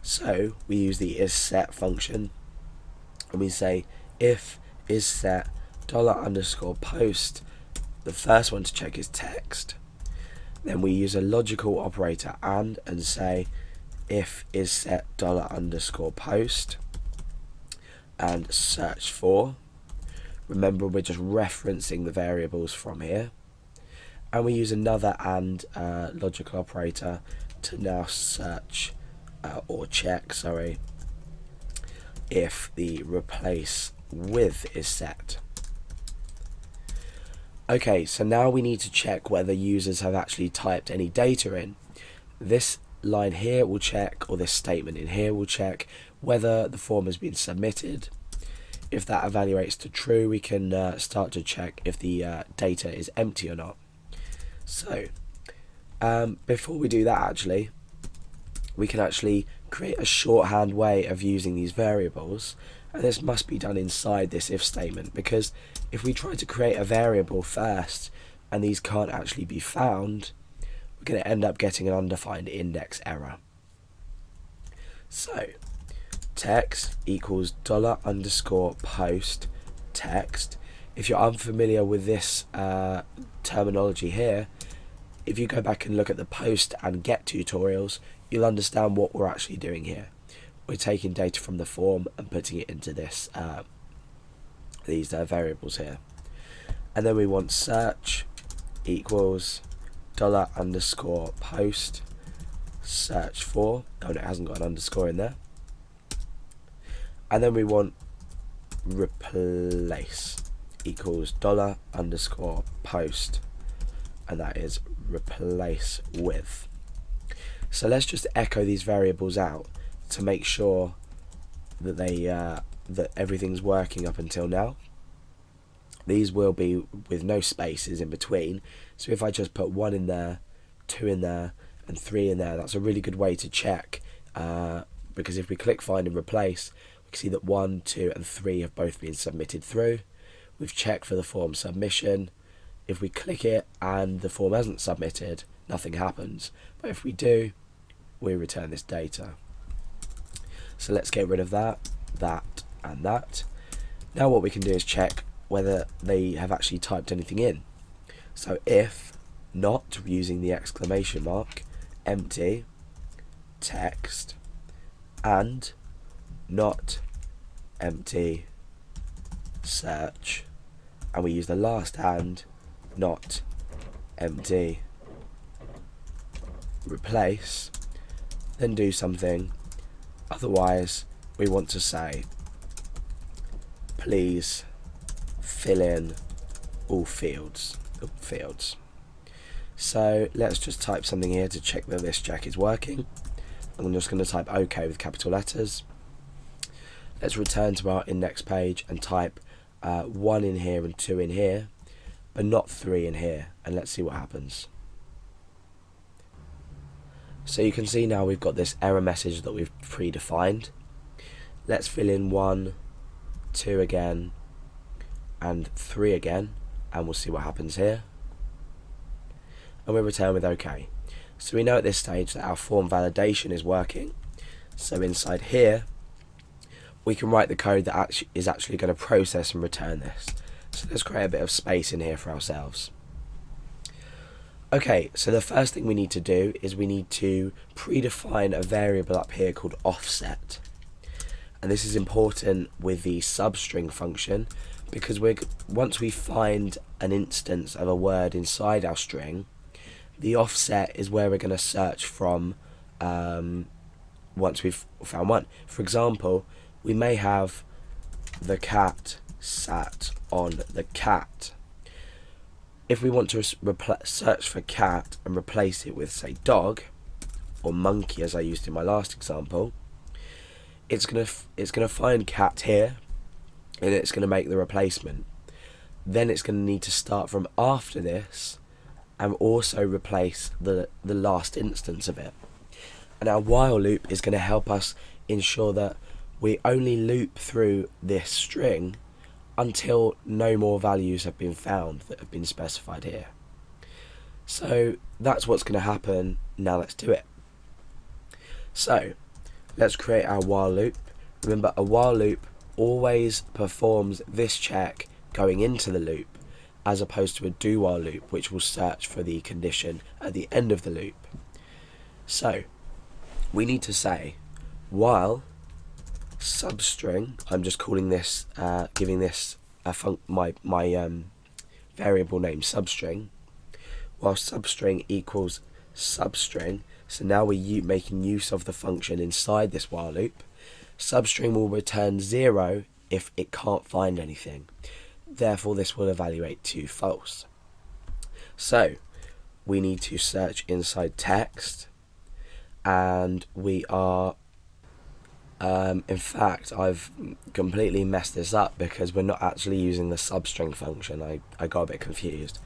So we use the isSet function, and we say if isSet $_post, the first one to check is text. Then we use a logical operator and say if isSet $_post and search for. Remember, we're just referencing the variables from here. And we use another and logical operator to now search or check, sorry, if the replace with is set. Okay, so now we need to check whether users have actually typed any data in. This line here will check, or this statement in here will check, whether the form has been submitted. If that evaluates to true, we can start to check if the data is empty or not. So, before we do that, actually, we can actually create a shorthand way of using these variables, and this must be done inside this if statement, because if we try to create a variable first and these can't actually be found, we're going to end up getting an undefined index error. So text equals $_post text. If you're unfamiliar with this terminology here, if you go back and look at the post and get tutorials, you'll understand what we're actually doing here. We're taking data from the form and putting it into this these variables here. And then we want search equals $_post search for. Oh no, it hasn't got an underscore in there. And then we want replace equals $_post, and that is replace with. So let's just echo these variables out to make sure that they that everything's working up until now. These will be with no spaces in between, so if I just put 1 in there, 2 in there and 3 in there, that's a really good way to check, because if we click find and replace, we can see that 1, 2 and 3 have both been submitted through. We've checked for the form submission. If we click it and the form hasn't submitted, nothing happens, but if we do, we return this data. So let's get rid of that, that and that. Now what we can do is check whether they have actually typed anything in. So if not, using the exclamation mark, empty text, and not empty search, and we use the last and, not empty replace, then do something. Otherwise, we want to say please fill in all fields. So let's just type something here to check that this check is working. I'm just going to type OK with capital letters. Let's return to our index page and type 1 in here and 2 in here, but not 3 in here, and let's see what happens. So you can see now we've got this error message that we've predefined. Let's fill in 1, 2 again, and 3 again, and we'll see what happens here. And we'll return with OK. So we know at this stage that our form validation is working. So inside here, we can write the code that is actually going to process and return this. So let's create a bit of space in here for ourselves. Okay, so the first thing we need to do is we need to predefine a variable up here called offset. And this is important with the substring function, because once we find an instance of a word inside our string, the offset is where we're going to search from once we've found one. For example, we may have the cat sat on the cat. If we want to search for cat and replace it with, say, dog or monkey, as I used in my last example, it's gonna find cat here, and it's gonna make the replacement. Then it's gonna need to start from after this and also replace the last instance of it. And our while loop is going to help us ensure that we only loop through this string until no more values have been found that have been specified here. So that's what's going to happen. Now let's do it. So let's create our while loop. Remember, a while loop always performs this check going into the loop, as opposed to a do while loop, which will search for the condition at the end of the loop. So we need to say while substring, I'm just calling this, giving this my variable name substring, while substring equals substring. So now we're making use of the function inside this while loop. Substring will return 0 if it can't find anything. Therefore, this will evaluate to false. So we need to search inside text, and we are in fact, I've completely messed this up because we're not actually using the substring function. I got a bit confused.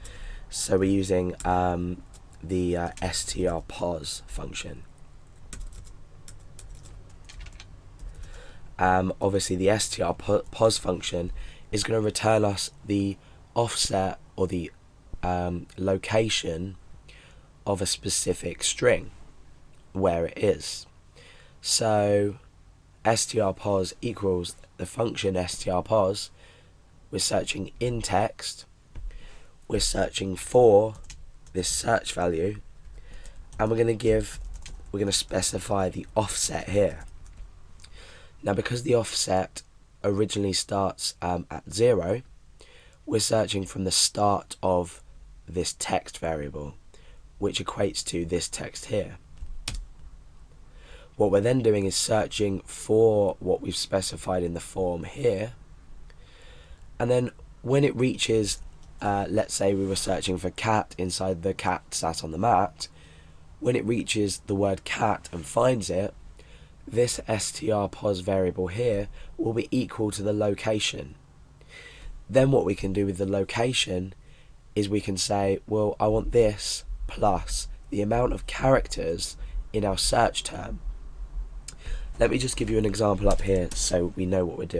So we're using the strpos function. Obviously the strpos function is going to return us the offset or the location of a specific string, where it is. So strpos equals the function strpos. We're searching in text, we're searching for this search value, and we're going to specify the offset here. Now, because the offset originally starts at 0, we're searching from the start of this text variable, which equates to this text here. What we're then doing is searching for what we've specified in the form here, and then when it reaches, let's say we were searching for cat inside the cat sat on the mat, when it reaches the word cat and finds it, this strpos variable here will be equal to the location. Then what we can do with the location is we can say, well, I want this plus the amount of characters in our search term. Let me just give you an example up here so we know what we're doing.